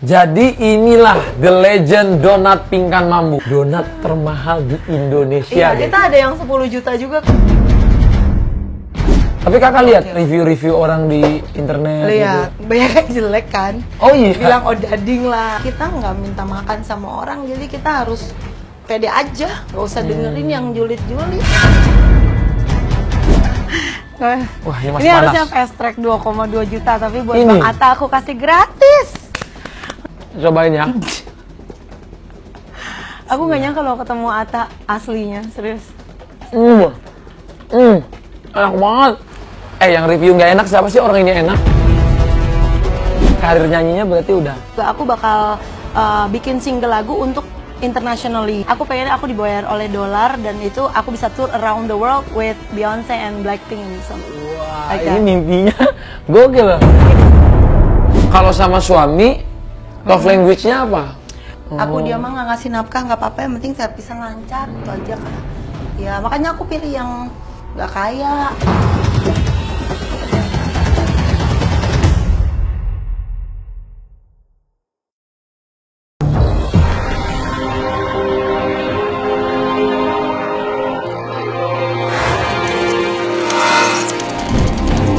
Jadi inilah the legend donat Pingkan Mambo. Donat termahal di Indonesia. Iya, kita ada yang 10 juta juga. Tapi kakak lihat review-review orang di internet. Lihat, gitu. banyak yang jelek kan. Oh iya. Bilang odading lah. Kita nggak minta makan sama orang, jadi kita harus pede aja. Nggak usah dengerin yang julid-julid. Wah, ini masih Ini panas. harusnya fast track 2,2 juta, tapi buat Ini. Bang Atta aku kasih gratis. Cobain ya. Aku nggak nyangka kalau ketemu Atta aslinya, serius. Enak banget. Yang review nggak enak siapa sih? Orang ini enak. Karir nyanyinya berarti udah. Aku bakal bikin single lagu untuk internationally. Aku pengen aku dibayar oleh dolar dan itu aku bisa tour around the world with Beyonce and Blackpink. So, Wah, like ini that. mimpinya gokil. Kalau sama suami, love language-nya apa? Aku dia mah nggak ngasih nafkah nggak apa-apa, yang penting saya bisa lancar itu aja kan. Ya makanya aku pilih yang nggak kaya.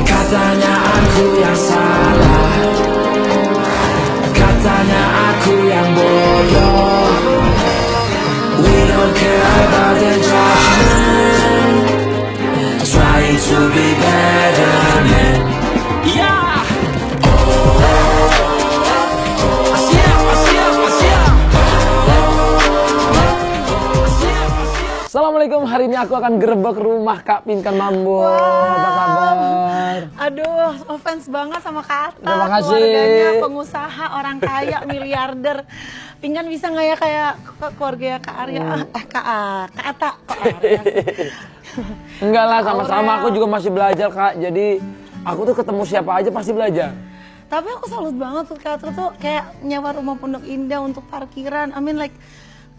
Katanya aku yang salah, katanya aku yang bodoh. We don't care about the judgment, trying to be better men. Yeah. Assalamualaikum, hari ini aku akan gerebek rumah Kak Pingkan Mambo. Apa kabar? Aduh, offense banget sama Kak Atta. Terima kasih. Keluarganya pengusaha, orang kaya, miliarder. Pingkan bisa nggak ya kayak keluarga Kak Arya? Kak Atta. Kok Arya sih? Enggak lah, sama-sama. Aurel. Aku juga masih belajar, Kak. Jadi aku tuh ketemu siapa aja pasti belajar. Tapi aku salut banget tuh Kak Atta tuh kayak nyewa rumah Pondok Indah untuk parkiran. I mean like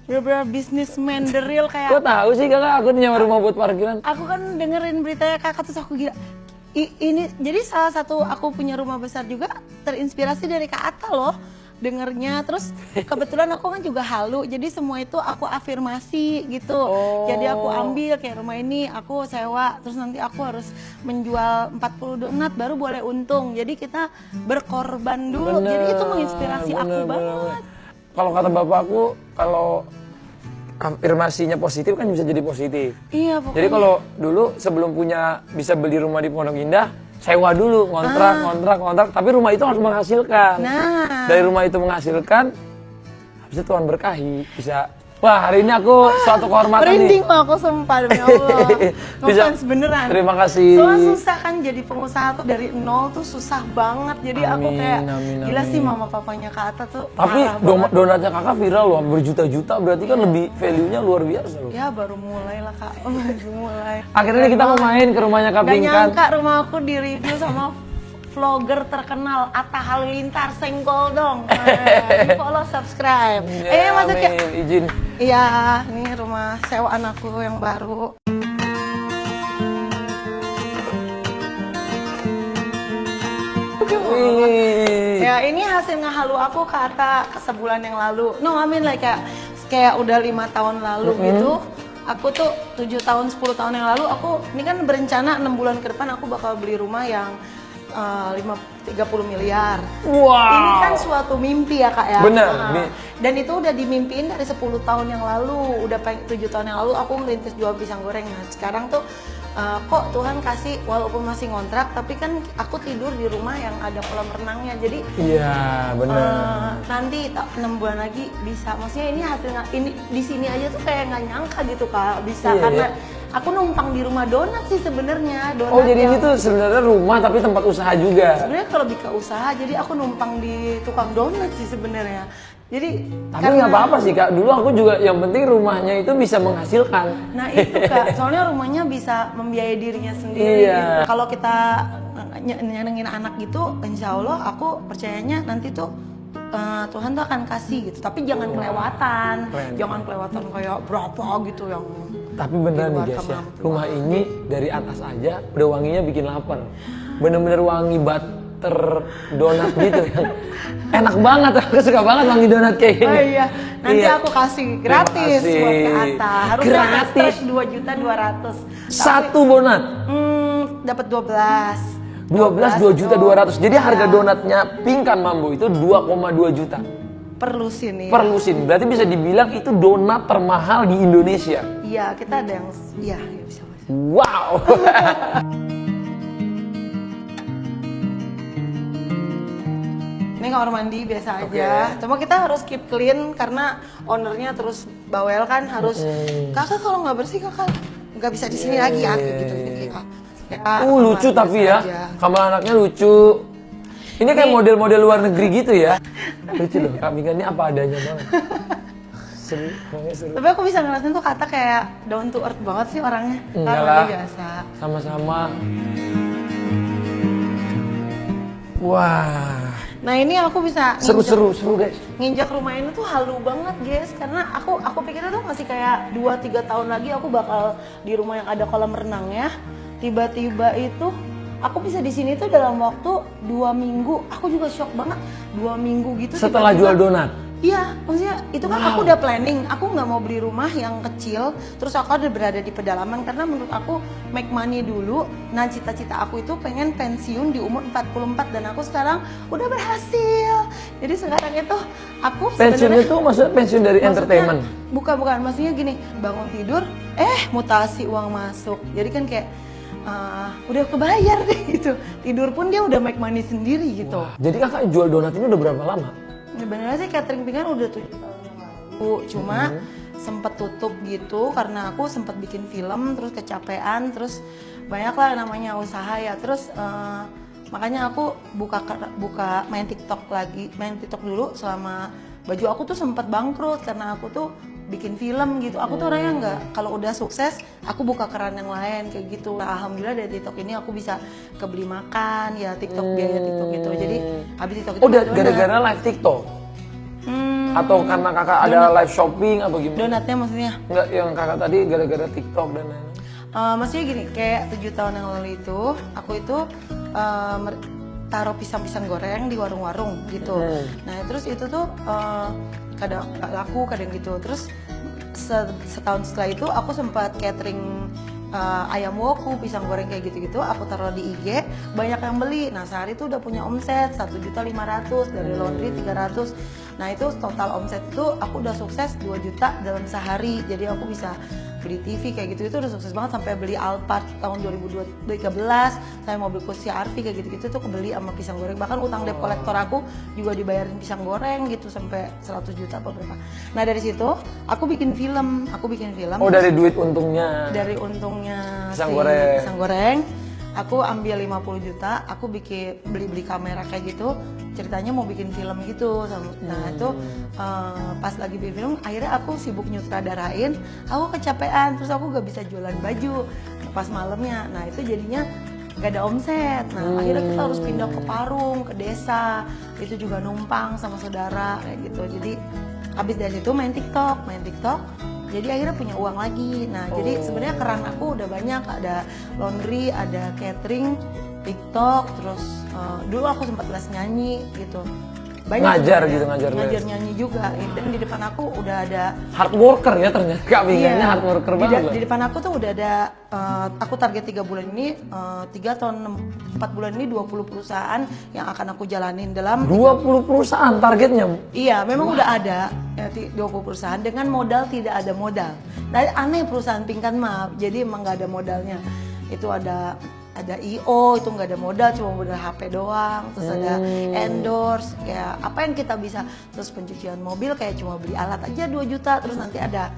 bener-bener businessman, the real kayak. Kok tahu sih kakak aku nyewa rumah buat parkiran? Aku kan dengerin beritanya Kakak terus aku gila. Ini jadi salah satu aku punya rumah besar juga terinspirasi dari Kak Atta loh. Dengernya terus kebetulan aku kan juga halu, jadi semua itu aku afirmasi gitu. Jadi aku ambil kayak rumah ini aku sewa, terus nanti aku harus menjual 40 donat baru boleh untung. Jadi kita berkorban dulu. Jadi itu menginspirasi aku banget. Kalau kata bapakku, kalau afirmasinya positif kan bisa jadi positif. Iya pokoknya. Jadi kalau dulu sebelum bisa beli rumah di Pondok Indah, sewa dulu, ngontrak, tapi rumah itu harus menghasilkan. Nah. Dari rumah itu menghasilkan, habis itu Tuhan berkahi, bisa. Wah, hari ini aku suatu kehormatan Merinding nih. mah aku sumpah demi Allah. Ngefans beneran. Terima kasih. Soalnya susah kan jadi pengusaha tuh dari nol tuh susah banget. Jadi aku kayak gila sih mama papanya Kak Atta tuh. Tapi parah banget. donatnya kakak viral loh, berjuta-juta, berarti kan lebih value-nya luar biasa loh. Ya baru mulai lah Kak. Baru mulai. Akhirnya kita mau main ke rumahnya Kak Gak Pingkan. nyangka rumah aku di review sama vlogger terkenal Atta Halilintar, senggol dong. Di follow, subscribe. Masuk ya. Amin, izin. Iya, ini rumah sewaan aku yang baru. Wih. Ya ini hasil ngehalu aku ke Atta sebulan yang lalu. No, I mean like kayak udah 5 tahun lalu gitu. Aku tuh 7 tahun, 10 tahun yang lalu aku ini kan berencana 6 bulan ke depan aku bakal beli rumah yang 30 miliar. Wow. Ini kan suatu mimpi ya Kak ya. Bener. Dan itu udah dimimpiin dari 10 tahun yang lalu. Udah 7 tahun yang lalu aku merintis jual pisang goreng. Nah sekarang tuh kok Tuhan kasih walaupun masih ngontrak tapi kan aku tidur di rumah yang ada kolam renangnya. Jadi Iya, benar. nanti 6 bulan lagi bisa. Maksudnya ini hasilnya ini di sini aja tuh kayak nggak nyangka gitu Kak bisa Iya, karena iya. aku numpang di rumah donat sih sebenarnya. Donat Oh, jadi ini yang- tuh sebenarnya rumah tapi tempat usaha juga. sebenarnya kalau lebih ke usaha, jadi aku numpang di tukang donat sih sebenarnya. Jadi Tapi nggak apa-apa sih Kak. Dulu aku juga yang penting rumahnya itu bisa menghasilkan. Nah itu Kak, soalnya rumahnya bisa membiayai dirinya sendiri. Iya. Gitu. Kalau kita nyenengin anak gitu, insya Allah aku percayanya nanti tuh Tuhan tuh akan kasih gitu. Tapi jangan kelewatan, Keren. jangan kelewatan kayak berapa gitu yang. Tapi beneran Di luar nih guys ya, kemampuan. rumah ini dari atas aja udah wanginya bikin lapar. Bener-bener wangi butter donat gitu yang enak banget. Aku suka banget wangi donat kayak gini. Oh iya, nanti Iya. aku kasih gratis Terima kasih. buat Kak Atta. Harusnya Gratis. 2.200.000. Satu donat. Dapat 12. 12 2.200.000. Jadi harga Iya. donatnya Pingkan Mambo itu 2,2 juta Per lusin ya. per lusin. Berarti bisa dibilang itu donat termahal di Indonesia. Iya, kita ada yang iya ya bisa. Wow. Ini kamar mandi biasa aja. Cuma kita harus keep clean karena ownernya terus bawel kan harus. Kakak kalau nggak bersih kakak nggak bisa di sini lagi ya kayak gitu. Jadi, Lucu kamar tapi biasa ya. aja. Kamar anaknya lucu. Ini kayak model-model luar negeri gitu ya. Lucu loh, Kak Pingkan ini apa adanya banget. Seru, orangnya seru. Tapi aku bisa ngerasain tuh kata kayak down to earth banget sih orangnya. Enggak Kamar lah. mandi biasa. Sama-sama. Wah, Nah ini aku bisa seru guys. nginjak rumah ini tuh halu banget guys karena aku pikirnya tuh masih kayak 2-3 tahun lagi aku bakal di rumah yang ada kolam renangnya. Tiba-tiba itu aku bisa di sini tuh dalam waktu 2 minggu. Aku juga shock banget 2 minggu gitu. Setelah tiba-tiba- jual donat. Iya, maksudnya itu kan aku udah planning. Aku nggak mau beli rumah yang kecil, terus aku udah berada di pedalaman karena menurut aku make money dulu. Nah, cita-cita aku itu pengen pensiun di umur 44 dan aku sekarang udah berhasil. Jadi sekarang itu aku Pensiunnya sebenarnya tuh maksudnya pensiun dari entertainment. Bukan, maksudnya gini, bangun tidur, mutasi uang masuk. Jadi kan kayak udah kebayar deh gitu. Tidur pun dia udah make money sendiri gitu. Jadi kakak jual donat ini udah berapa lama? Sebenarnya sih catering Pingkan udah 7 tahun yang lalu, cuma sempet tutup gitu karena aku sempet bikin film terus kecapean terus banyak lah namanya usaha ya terus makanya aku buka main TikTok dulu selama baju aku tuh sempet bangkrut karena aku tuh bikin film gitu. Aku tuh orangnya nggak kalau udah sukses aku buka keran yang lain kayak gitu. Nah, alhamdulillah dari TikTok ini aku bisa kebeli makan ya biaya TikTok gitu. Jadi habis TikTok itu Udah donat. gara-gara live TikTok? Atau karena kakak ada live shopping apa gimana? Donatnya maksudnya? Enggak, yang kakak tadi gara-gara TikTok dan lain-lain. Maksudnya gini, kayak 7 tahun yang lalu itu aku itu taruh pisang-pisang goreng di warung-warung gitu. Nah terus itu tuh kadang laku kadang gitu. Terus setahun setelah itu aku sempat catering ayam woku, pisang goreng kayak gitu-gitu. Aku taruh di IG, banyak yang beli. Nah sehari itu udah punya omset 1.500.000 dari laundry 300. Nah itu total omset itu aku udah sukses 2 juta dalam sehari. Jadi aku bisa beli TV kayak gitu itu udah sukses banget sampai beli Alphard tahun 2013. Saya mau beli kursi RV kayak gitu-gitu tuh kebeli sama pisang goreng. Bahkan utang debt kolektor aku juga dibayarin pisang goreng gitu sampai 100 juta apa berapa. Nah dari situ aku bikin film. Oh dari duit untungnya? Dari untungnya Pisang si goreng. pisang goreng. Aku ambil 50 juta, aku beli kamera kayak gitu. Ceritanya mau bikin film gitu. Nah itu pas lagi bikin film, akhirnya aku sibuk nyutradarain. Aku kecapean, terus aku gak bisa jualan baju pas malamnya. Nah itu jadinya gak ada omset. Nah akhirnya kita harus pindah ke Parung, ke desa. Itu juga numpang sama saudara kayak gitu. Jadi habis dari situ main TikTok. Jadi akhirnya punya uang lagi. Nah, jadi sebenarnya keran aku udah banyak, ada laundry, ada catering, TikTok, terus dulu aku sempat les nyanyi gitu. Banyak Ngajar sebenarnya. gitu, ngajar les. nyanyi juga. Dan di depan aku udah ada Hard worker ya ternyata, Kak Pingkannya hard worker banget loh. di depan aku tuh udah ada, aku target 3 bulan ini, 3 atau 4 bulan ini 20 perusahaan yang akan aku jalanin dalam 20 perusahaan targetnya? Iya, memang udah ada ya, 20 perusahaan dengan modal tidak ada modal. Nah, aneh perusahaan Pingkan maaf, jadi emang nggak ada modalnya. Itu ada IO, itu nggak ada modal, cuma modal HP doang. Terus ada endorse, kayak apa yang kita bisa. Terus pencucian mobil kayak cuma beli alat aja 2 juta. Terus nanti ada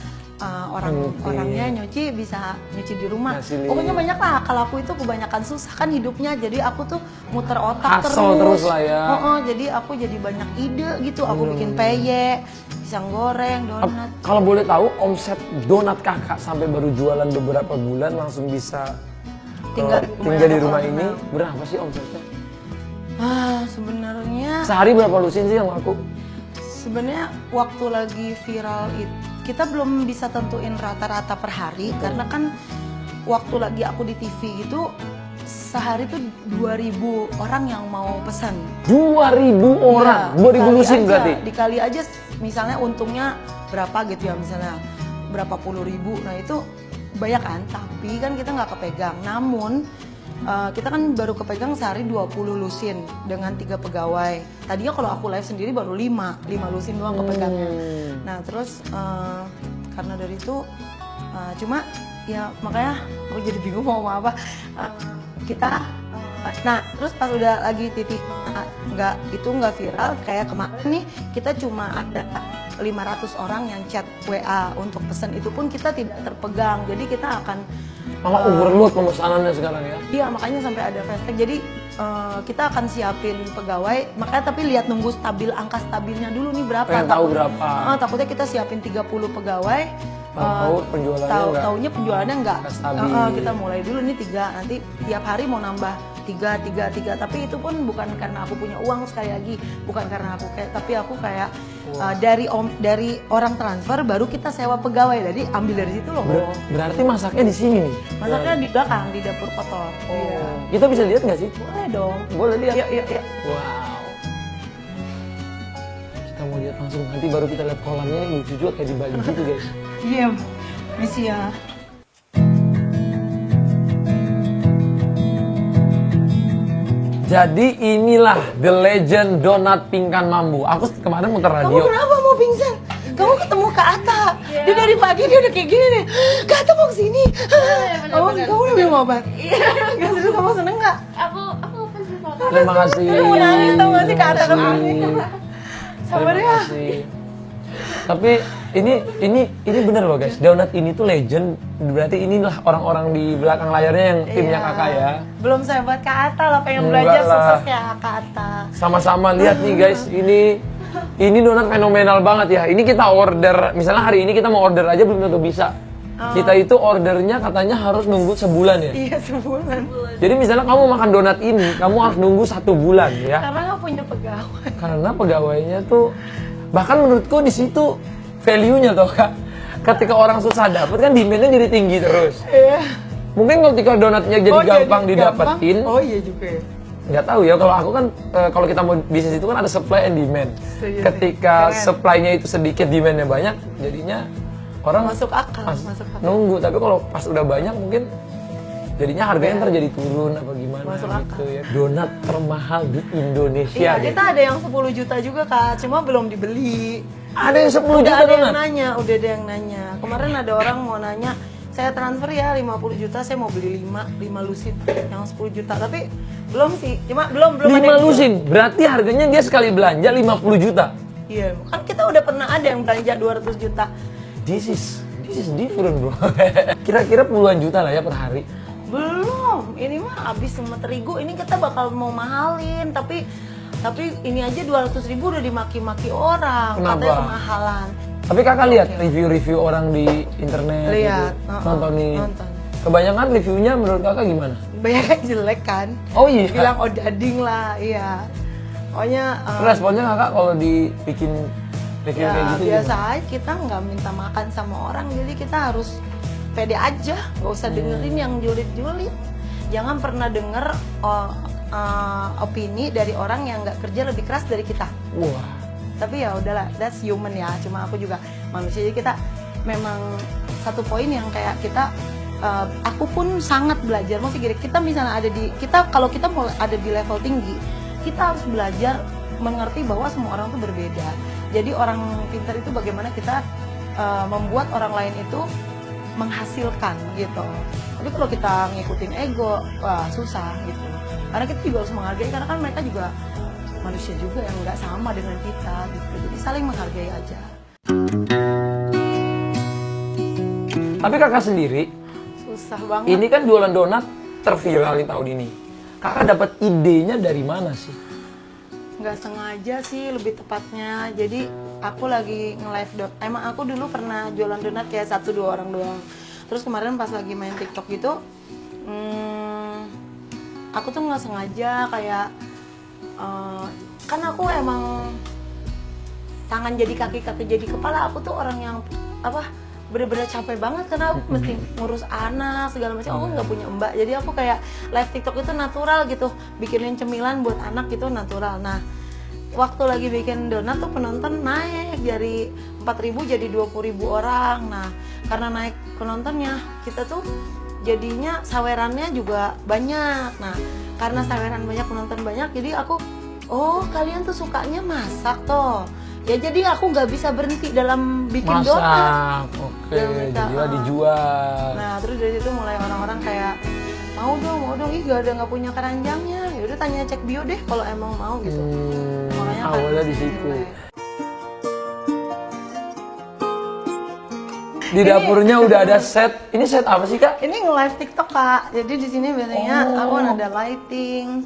orangnya nyuci bisa nyuci di rumah. Ngasilin. Pokoknya banyak lah. Kalau aku itu kebanyakan susah kan hidupnya, jadi aku tuh muter otak Hustle terus lah ya. Jadi aku jadi banyak ide gitu. Aku bikin peye, pisang goreng, donat. Kalau boleh tahu omset donat kakak sampai baru jualan beberapa bulan langsung bisa Tinggal di rumah ini berapa sih omsetnya? Sebenarnya Sehari berapa lusin sih yang laku? sebenarnya waktu lagi viral itu kita belum bisa tentuin rata-rata per hari karena kan waktu lagi aku di TV itu sehari tuh 2.000 orang yang mau pesan. 2.000 orang, 2.000 Dikali lusin aja, berarti? Dikali aja misalnya untungnya berapa gitu ya, misalnya berapa puluh ribu. Nah itu banyak kan, tapi kan kita nggak kepegang. Namun kita kan baru kepegang sehari 20 lusin dengan 3 pegawai. Tadinya kalau aku live sendiri baru 5 lusin doang kepegangnya. Nah terus karena dari itu cuma ya makanya aku jadi bingung mau ngomong apa. Kita nah terus pas udah lagi titik nggak viral kayak kemarin nih, kita cuma ada 500 orang yang chat WA untuk pesan, itu pun kita tidak terpegang. Jadi kita akan Malah overload pemesanannya sekarang ya? iya, makanya sampai ada hashtag. Jadi kita akan siapin pegawai, makanya tapi lihat nunggu angka stabilnya dulu nih berapa. Pengen tahu berapa. Takutnya kita siapin 30 pegawai, tahu penjualannya enggak. Taunya penjualannya enggak. Stabil. Kita mulai dulu nih 3, nanti tiap hari mau nambah 3. Tapi itu pun bukan karena aku punya uang, sekali lagi bukan karena aku kayak, tapi aku kayak dari orang transfer baru kita sewa pegawai, jadi ambil dari situ loh. Berarti masaknya di sini nih? Masaknya di belakang, di dapur kotor. Iya. Kita bisa lihat nggak sih? Boleh dong. Boleh lihat? Iya. Wow. Kita mau lihat langsung, nanti baru kita lihat kolamnya yang lucu juga kayak di Bali gitu guys. Iya, misi ya. Jadi inilah The Legend Donat Pingkan Mambu. Aku kemarin muter Kamu radio. kenapa mau pingsan? Kamu ketemu Kak Atta. Dia dari pagi dia udah kayak gini nih. Kak Atta mau kesini. Kamu udah minum obat? Iya. Gak seru, kamu seneng gak? Aku pasti foto. Terima kasih. Aku mau nangis tau gak sih Kak Atta kesini. Sabar Terima ya. kasih. Tapi ini bener loh guys, donat ini tuh legend. Berarti inilah orang-orang di belakang layarnya yang timnya Iya. kakak ya. Belum saya buat Kak Atta lah, pengen Enggak belajar lah. suksesnya Kak Atta. Sama-sama lihat nih guys, ini donat fenomenal banget ya. Ini kita order, misalnya hari ini kita mau order aja belum tentu bisa. Kita itu ordernya katanya harus nunggu sebulan ya. Iya, sebulan. Jadi misalnya kamu makan donat ini, kamu harus nunggu 1 bulan ya. Karena gak punya pegawai. Karena pegawainya tuh, bahkan menurutku di situ value-nya tuh kak. Ketika orang susah dapet kan demand-nya jadi tinggi terus. Iya. Mungkin ketika donatnya jadi gampang didapetin, Oh iya juga ya. nggak tahu ya. Kalau aku kan, kalau kita mau bisnis itu kan ada supply and demand. Setuju sih. Ketika Keren. supply-nya itu sedikit, demand-nya banyak, jadinya orang Masuk akal, masuk akal. nunggu. Tapi kalau pas udah banyak mungkin jadinya harganya ntar jadi turun apa gimana Masuk gitu ya. Donat termahal di Indonesia. Iya, deh. kita ada yang 10 juta juga Kak, cuma belum dibeli. Ada yang 10 Udah juta ada yang donat. nanya, udah ada yang nanya. Kemarin ada orang mau nanya, saya transfer ya 50 juta, saya mau beli 5 lusin yang 10 juta. Tapi belum sih, cuma belum ada 5 yang lusin, berarti harganya dia sekali belanja 50 juta. Iya, kan kita udah pernah ada yang belanja 200 juta. This is different bro. Kira-kira puluhan juta lah ya per hari. Belum, ini mah habis sama terigu, ini kita bakal mau mahalin, tapi ini aja 200.000 udah dimaki-maki orang, Kenapa? katanya kemahalan. Tapi kakak lihat review-review orang di internet Lihat, gitu, nontonin. nonton. Kebanyakan reviewnya menurut kakak gimana? Banyak yang jelek kan, Oh iya. bilang odading lah, iya. Pokoknya Responnya kakak kalau dibikin review ya kayak gitu biasa gimana? aja, kita nggak minta makan sama orang, jadi kita harus pede aja, nggak usah dengerin yang julid-julid. Jangan pernah denger opini dari orang yang nggak kerja lebih keras dari kita. Wah. Tapi ya udahlah, that's human ya, cuma aku juga manusia, jadi kita memang satu poin yang kayak kita aku pun sangat belajar. Maksudnya gini, kita misalnya kalau kita mau ada di level tinggi, kita harus belajar mengerti bahwa semua orang tuh berbeda. Jadi orang pintar itu bagaimana kita membuat orang lain itu menghasilkan gitu. Tapi kalau kita ngikutin ego, wah susah gitu. Karena kita juga harus menghargai, karena kan mereka juga manusia juga yang nggak sama dengan kita gitu. Jadi saling menghargai aja. Tapi kakak sendiri, Susah banget. ini kan jualan donat terviral di tahun ini. Kakak dapat idenya dari mana sih? Nggak sengaja sih lebih tepatnya. Jadi aku lagi nge-live emang aku dulu pernah jualan donat kayak 1-2 orang doang. Terus kemarin pas lagi main TikTok gitu, aku tuh nggak sengaja kayak kan aku emang tangan jadi kaki, kaki jadi kepala. Aku tuh orang yang bener-bener capek banget karena aku mesti ngurus anak segala macam. Aku nggak punya mbak, jadi aku kayak live TikTok itu natural gitu, bikinin cemilan buat anak gitu natural. Nah, waktu lagi bikin donat tuh penonton naik dari 4.000 jadi 20.000 orang. Nah, karena naik penontonnya, kita tuh jadinya sawerannya juga banyak. Nah, karena saweran banyak, penonton banyak, jadi aku, oh kalian tuh sukanya masak toh. Ya jadi aku nggak bisa berhenti dalam bikin donat. Masak, oke, jadilah dijual. Nah, terus dari situ mulai orang-orang kayak mau dong, ih nggak punya keranjangnya. Ya udah tanya cek bio deh kalau emang mau gitu. Makanya kan Awalnya di situ. mulai. Di dapurnya udah ada set. Ini set apa sih Kak? Ini nge-live TikTok Kak. Jadi di sini biasanya aku ada lighting.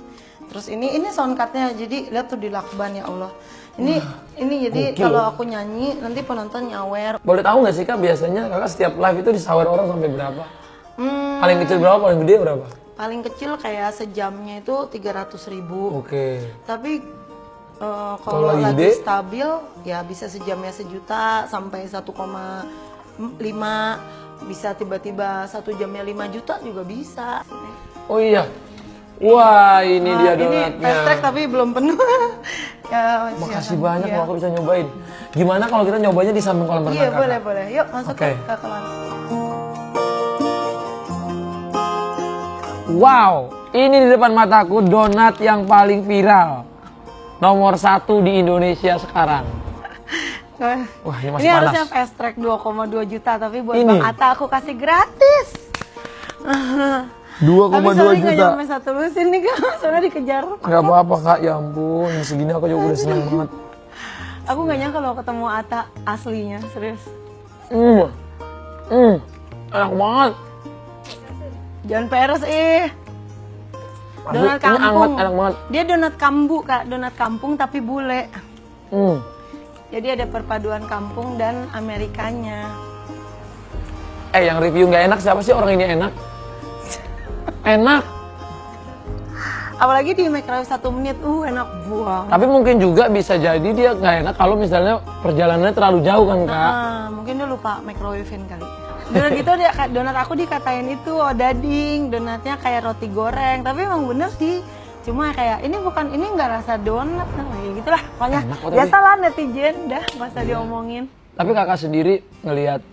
Terus ini soundcardnya. Jadi lihat tuh di lakban ya Allah. Ini jadi gokil. kalau aku nyanyi nanti penonton nyawer. Boleh tahu nggak sih Kak, biasanya Kakak setiap live itu disawer orang sampai berapa? Hmm, Paling kecil berapa, paling gede berapa? paling kecil kayak sejamnya itu 300.000. Oke. Tapi Kalau kalau lagi lagi gede? stabil ya bisa sejamnya 1 juta sampai 1,5, bisa tiba-tiba 1 jamnya 5 juta juga bisa. Oh iya. Wah, ini dia Ini donatnya. fast track tapi belum penuh. Ya, Makasih silakan. banyak Iya. kalau aku bisa nyobain. Gimana kalau kita nyobanya di samping kolam renang Iya, Kakak? boleh. Yuk masuk Oke. ke kolam. Wow, ini di depan mataku donat yang paling viral. Nomor 1 di Indonesia sekarang. Wah, ini masih Ini panas. harusnya fast track 2,2 juta tapi buat Ini. Bang Atta aku kasih gratis. 2,2 Tapi sorry nggak juta. nyampe 1 lusin nih Kak, soalnya dikejar. Gak apa-apa Kak, ya ampun. Yang segini aku juga udah seneng banget. Aku nggak nyangka kalau ketemu Atta aslinya, serius. Enak banget. Jangan peres Donat Ini kampung. enak banget. Dia donat kambu Kak, donat kampung tapi bule. Hmm. Jadi ada perpaduan kampung dan Amerikanya. Yang review nggak enak siapa sih orang ini enak? Enak. Apalagi di microwave 1 menit, enak buang. Tapi mungkin juga bisa jadi dia nggak enak kalau misalnya perjalanannya terlalu jauh kan Kak? Mungkin dia lupa microwave-in kali. Donat gitu donat aku dikatain itu dading, donatnya kayak roti goreng. Tapi emang bener sih. Cuma kayak ini nggak rasa donat, kayak gitulah. Pokoknya Enak kok tapi. biasalah netizen, dah nggak usah diomongin. Tapi Kakak sendiri ngelihat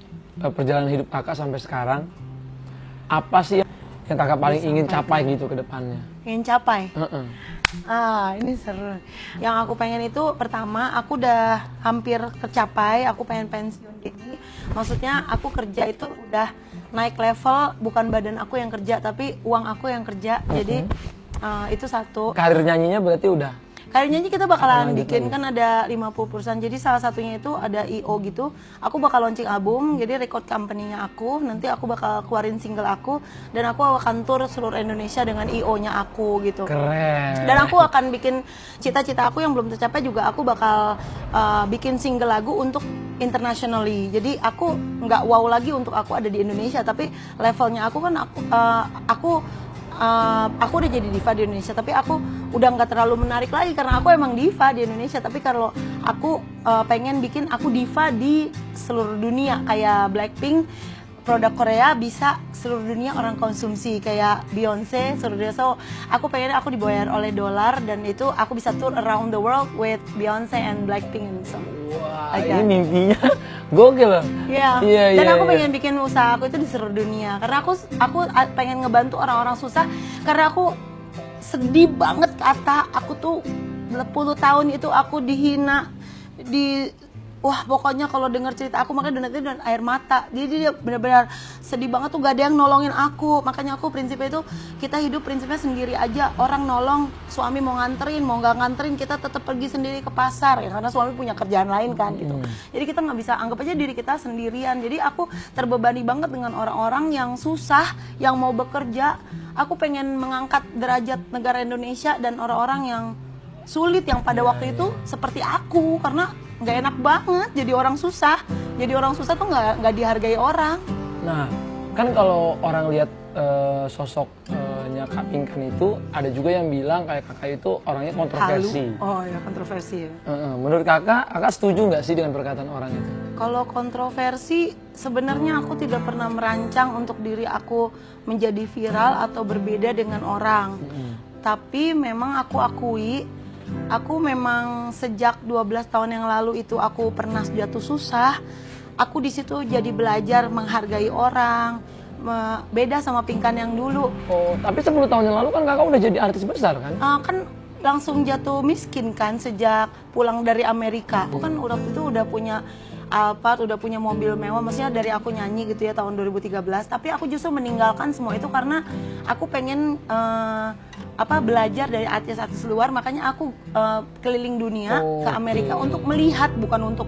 perjalanan hidup Kakak sampai sekarang, apa sih yang Kakak paling ingin capai gitu ke depannya? Ingin capai. Heeh. Ini seru. Yang aku pengen itu pertama aku udah hampir tercapai, aku pengen pensiun dini. Maksudnya aku kerja itu udah naik level, bukan badan aku yang kerja tapi uang aku yang kerja. Jadi itu satu. Karir nyanyinya berarti udah. Karir nyanyi kita bakalan bikin kan ada 50 perusahaan. Jadi salah satunya itu ada IO gitu. Aku bakal launching album, jadi record company-nya aku. Nanti aku bakal keluarin single aku dan aku akan tour seluruh Indonesia dengan IO-nya aku gitu. Keren. Dan aku akan bikin cita-cita aku yang belum tercapai juga. Aku bakal bikin single lagu untuk internationally. Jadi aku nggak wow lagi untuk aku ada di Indonesia, tapi levelnya aku kan aku udah jadi diva di Indonesia, tapi aku udah nggak terlalu menarik lagi karena aku emang diva di Indonesia. Tapi kalau aku pengen bikin aku diva di seluruh dunia kayak Blackpink, produk Korea bisa seluruh dunia orang konsumsi kayak Beyonce seluruh dunia. So aku pengen aku dibayar oleh dolar dan itu aku bisa tour around the world with Beyonce and Blackpink and so. Wah, Like ini that. mimpinya gokil loh. Iya. Iya, Dan iya, aku iya. pengen bikin usaha aku itu di seluruh dunia karena aku pengen ngebantu orang-orang susah karena aku sedih banget kata aku tuh 10 tahun itu aku dihina wah pokoknya kalau denger cerita aku makanya donat itu donat air mata. Jadi dia benar-benar sedih banget tuh gak ada yang nolongin aku. Makanya aku prinsipnya itu kita hidup prinsipnya sendiri aja. Orang nolong, suami mau nganterin, mau nggak nganterin kita tetap pergi sendiri ke pasar ya karena suami punya kerjaan lain kan gitu. Jadi kita nggak bisa anggap aja diri kita sendirian. Jadi aku terbebani banget dengan orang-orang yang susah, yang mau bekerja. Aku pengen mengangkat derajat negara Indonesia dan orang-orang yang sulit yang pada waktu itu seperti aku karena nggak enak banget jadi orang susah tuh nggak dihargai orang. Nah, kan kalau orang lihat sosoknya lagunya Kak Pinkan itu ada juga yang bilang kayak kakak itu orangnya kontroversi. Oh ya, kontroversi ya. Menurut kakak setuju nggak sih dengan perkataan orang itu? Kalau kontroversi, sebenarnya aku tidak pernah merancang untuk diri aku menjadi viral atau berbeda dengan orang. Tapi memang aku akui, aku memang sejak 12 tahun yang lalu itu aku pernah jatuh susah. Aku di situ jadi belajar menghargai orang, beda sama Pinkan yang dulu. Oh, tapi 10 tahun yang lalu kan kakak udah jadi artis besar kan? Kan langsung jatuh miskin kan sejak pulang dari Amerika. Aku kan udah punya Alphard, udah punya mobil mewah, maksudnya dari aku nyanyi gitu ya tahun 2013. Tapi aku justru meninggalkan semua itu karena aku pengen belajar dari artis-artis luar. Makanya aku keliling dunia ke Amerika untuk melihat, bukan untuk,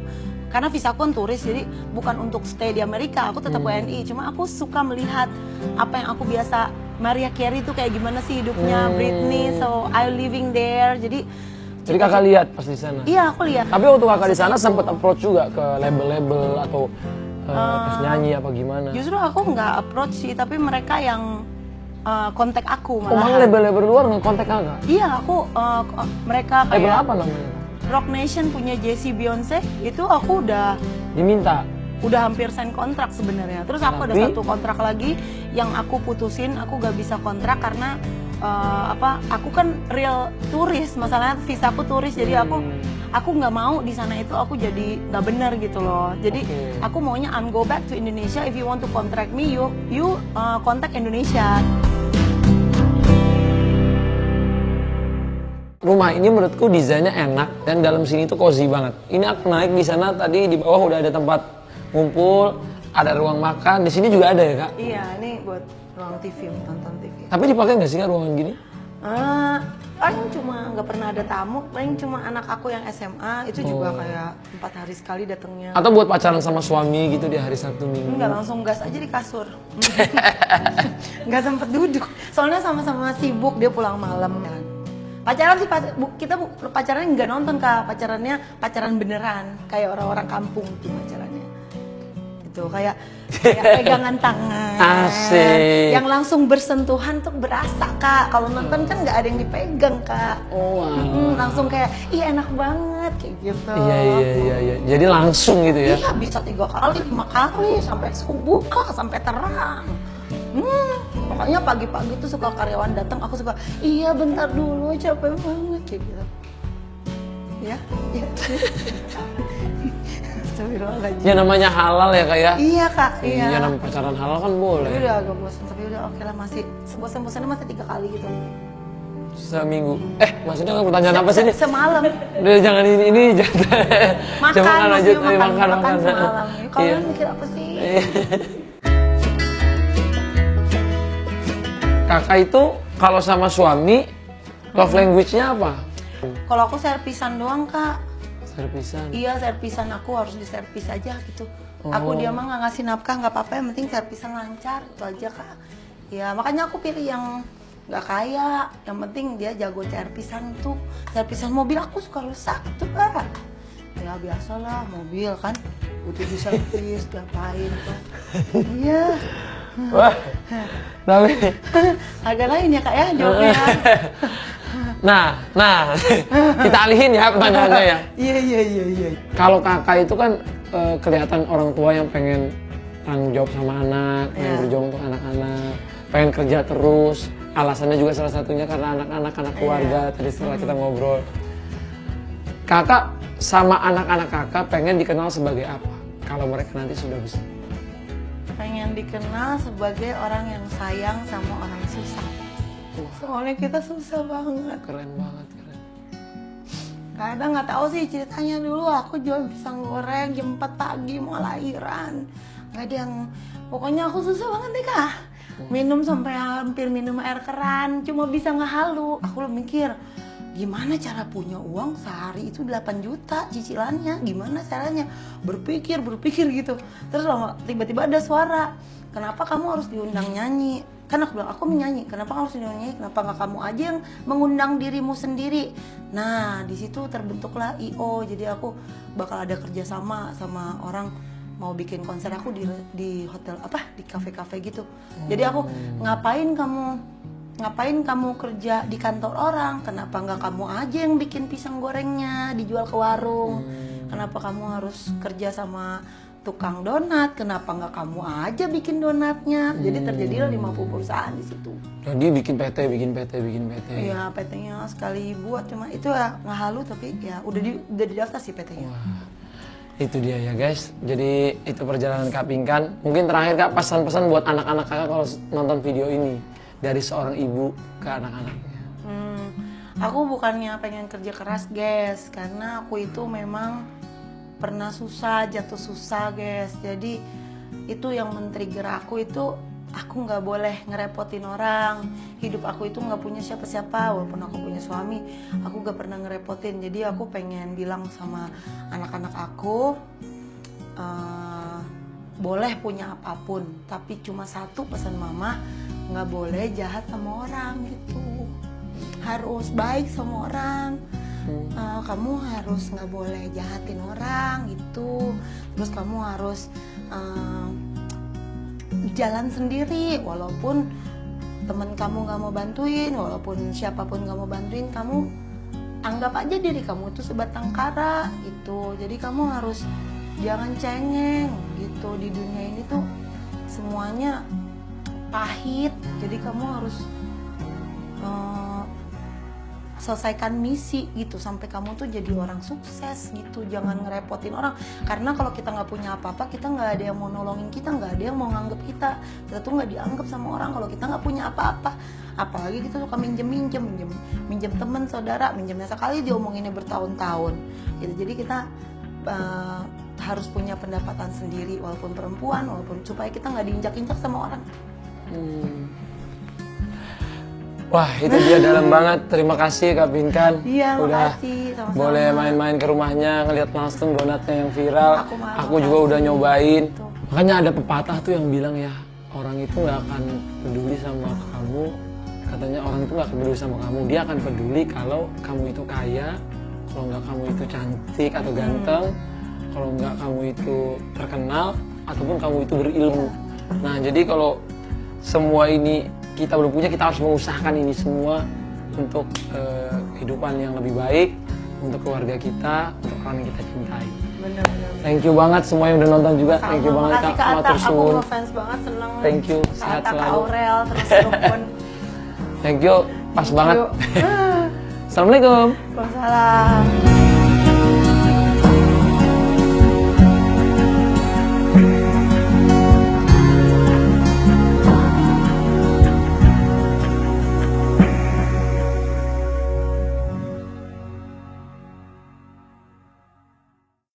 karena visa aku kan turis, jadi bukan untuk stay di Amerika, aku tetap WNI. Cuma aku suka melihat apa yang aku biasa, Mariah Carey itu kayak gimana sih hidupnya, Britney, so I living there. Jadi kakak lihat pas di sana? Iya, aku lihat. Tapi waktu kakak di sana sempat approach juga ke label-label atau pas nyanyi apa gimana? Justru aku nggak approach sih, tapi mereka yang kontak aku Oh, malah malahan. label-label luar nge-kontak kakak? Iya, aku mereka Label kayak apa namanya? Rock Nation punya Jessie Beyonce, itu aku udah Diminta? hampir sign kontrak sebenarnya. Terus aku ada Tapi? satu kontrak lagi yang aku putusin, aku gak bisa kontrak karena aku kan real turis, masalahnya visa aku turis, jadi aku nggak mau di sana itu aku jadi nggak benar gitu loh. Jadi aku maunya I'm go back to Indonesia, if you want to contract me, you contact Indonesia. Rumah ini menurutku desainnya enak dan dalam sini tuh cozy banget. Ini aku naik di sana tadi di bawah udah ada tempat ngumpul, ada ruang makan. Di sini juga ada ya kak? Iya, ini buat ruang TV, tonton TV. Tapi dipakai nggak sih kak ruangan gini? Paling cuma nggak pernah ada tamu, paling cuma anak aku yang SMA itu juga kayak 4 hari sekali datangnya. Atau buat pacaran sama suami gitu di hari Sabtu Minggu? Enggak, langsung gas aja di kasur. Nggak sempet duduk, soalnya sama-sama sibuk, dia pulang malam kan. Pacaran sih kita pacaran nggak nonton kak, pacaran beneran kayak orang-orang kampung tuh pacarannya. Itu kayak pegangan tangan. Asik. Yang langsung bersentuhan tuh berasa kak. Kalau nonton kan nggak ada yang dipegang kak. Oh, wow. Langsung kayak ih enak banget kayak gitu. Iya. Jadi langsung gitu ya? Iya bisa 3 kali, 5 kali sampai subuh kak, sampai terang. Pokoknya pagi-pagi tuh suka karyawan datang, aku suka iya bentar dulu capek banget kayak gitu. Ya. Astagfirullahaladzim. Ya namanya halal ya kak ya? Iya kak, iya. Iya namanya pacaran halal kan boleh. Tapi udah agak bosan, tapi udah oke lah, masih bosan-bosannya masih 3 kali gitu. Seminggu. Maksudnya pertanyaan apa sih ini? Semalam. Udah jangan ini jangan. Makan, Coba lanjut maksudnya makan makan. semalam. Kalian Iya. mikir apa sih? Kakak itu kalau sama suami love language-nya apa? Kalau aku servisan doang kak. Servisan. Iya, servisan aku harus diservis aja gitu. Aku dia mah nggak ngasih nafkah nggak apa-apa, yang penting servisan lancar itu aja kak. Ya makanya aku pilih yang nggak kaya, yang penting dia jago servisan tuh. Servisan mobil aku suka rusak tuh kak. Ya biasalah mobil kan butuh diservis diapain tuh. Iya. Wah. Tapi Agak lain ya kak ya jawabnya. nah, kita alihin ya pertanyaannya ya. Iya. Kalau kakak itu kan kelihatan orang tua yang pengen tanggung jawab sama anak, pengen berjuang untuk anak-anak, pengen kerja terus. Alasannya juga salah satunya karena anak keluarga. Tadi setelah kita ngobrol, kakak sama anak-anak kakak pengen dikenal sebagai apa? Kalau mereka nanti sudah besar. Pengen dikenal sebagai orang yang sayang sama orang susah. Soalnya kita susah banget. Keren banget, keren. Kadang nggak tahu sih ceritanya, dulu aku jual pisang goreng jam 4 pagi mau lahiran. Nggak ada yang, pokoknya aku susah banget deh kak. Minum sampai hampir minum air keran, cuma bisa ngehalu. Aku mikir, gimana cara punya uang sehari itu 8 juta cicilannya, gimana caranya? Berpikir gitu. Terus tiba-tiba ada suara, kenapa kamu harus diundang nyanyi? Kan aku bilang, aku menyanyi, kenapa kamu harus diundang nyanyi? Kenapa nggak kamu aja yang mengundang dirimu sendiri? Nah, di situ terbentuklah I.O. Jadi aku bakal ada kerjasama sama orang, mau bikin konser aku di hotel di kafe-kafe gitu. Jadi aku, ngapain kamu ngapain kamu kerja di kantor orang? Kenapa nggak kamu aja yang bikin pisang gorengnya dijual ke warung? Kenapa kamu harus kerja sama tukang donat? Kenapa nggak kamu aja bikin donatnya? Jadi terjadilah 50 perusahaan di situ. Jadi bikin PT. Iya, PT-nya sekali buat cuma itu ya nggak halu, tapi ya udah didaftar sih PT-nya. Wah, itu dia ya guys. Jadi itu perjalanan Kak Pinkan. Mungkin terakhir Kak, pesan-pesan buat anak-anak Kakak kalau nonton video ini dari seorang ibu ke anak-anaknya. Aku bukannya pengen kerja keras guys, karena aku itu memang pernah susah, jatuh susah guys. Jadi itu yang men-trigger aku itu, aku nggak boleh ngerepotin orang. Hidup aku itu nggak punya siapa-siapa, walaupun aku punya suami, aku nggak pernah ngerepotin. Jadi aku pengen bilang sama anak-anak aku, boleh punya apapun, tapi cuma satu pesan mama, nggak boleh jahat sama orang gitu. Harus baik sama orang. Kamu harus nggak boleh jahatin orang gitu. Terus kamu harus jalan sendiri, walaupun temen kamu nggak mau bantuin, walaupun siapapun nggak mau bantuin, kamu anggap aja diri kamu itu sebatang kara gitu. Jadi kamu harus jangan cengeng gitu. Di dunia ini tuh semuanya pahit, jadi kamu harus selesaikan misi gitu sampai kamu tuh jadi orang sukses gitu. Jangan ngerepotin orang, karena kalau kita nggak punya apa-apa, kita nggak ada yang mau nolongin kita, nggak ada yang mau nganggep kita tuh nggak dianggap sama orang kalau kita nggak punya apa-apa. Apalagi kita suka minjem teman saudara, minjemnya sekali diomonginnya bertahun-tahun gitu. Jadi kita harus punya pendapatan sendiri, walaupun perempuan, walaupun supaya kita nggak diinjak-injak sama orang. Wah, itu dia dalam banget. Terima kasih Kak Pinkan. Iya, udah makasih. Sama-sama. boleh main-main ke rumahnya, ngeliat langsung donatnya yang viral. Aku juga udah nyobain. Tuh. Makanya ada pepatah tuh yang bilang ya, orang itu nggak akan peduli sama kamu. Katanya orang itu nggak akan peduli sama kamu. Dia akan peduli kalau kamu itu kaya, kalau nggak kamu itu cantik atau ganteng, kalau nggak kamu itu terkenal, ataupun kamu itu berilmu. Nah, jadi kalau semua ini kita belum punya, kita harus mengusahakan ini semua untuk kehidupan yang lebih baik, untuk keluarga kita, untuk orang yang kita cintai. Bener-bener. Thank you banget semua yang udah nonton juga. Thank you banget Makasih Kak Atta, Matur aku suwun. ngefans banget, seneng. Thank you, Kak sehat Atta, Kak selalu. Aurel, terus Rukun. Thank you, pas banget. Thank you. Assalamualaikum. Waalaikumsalam.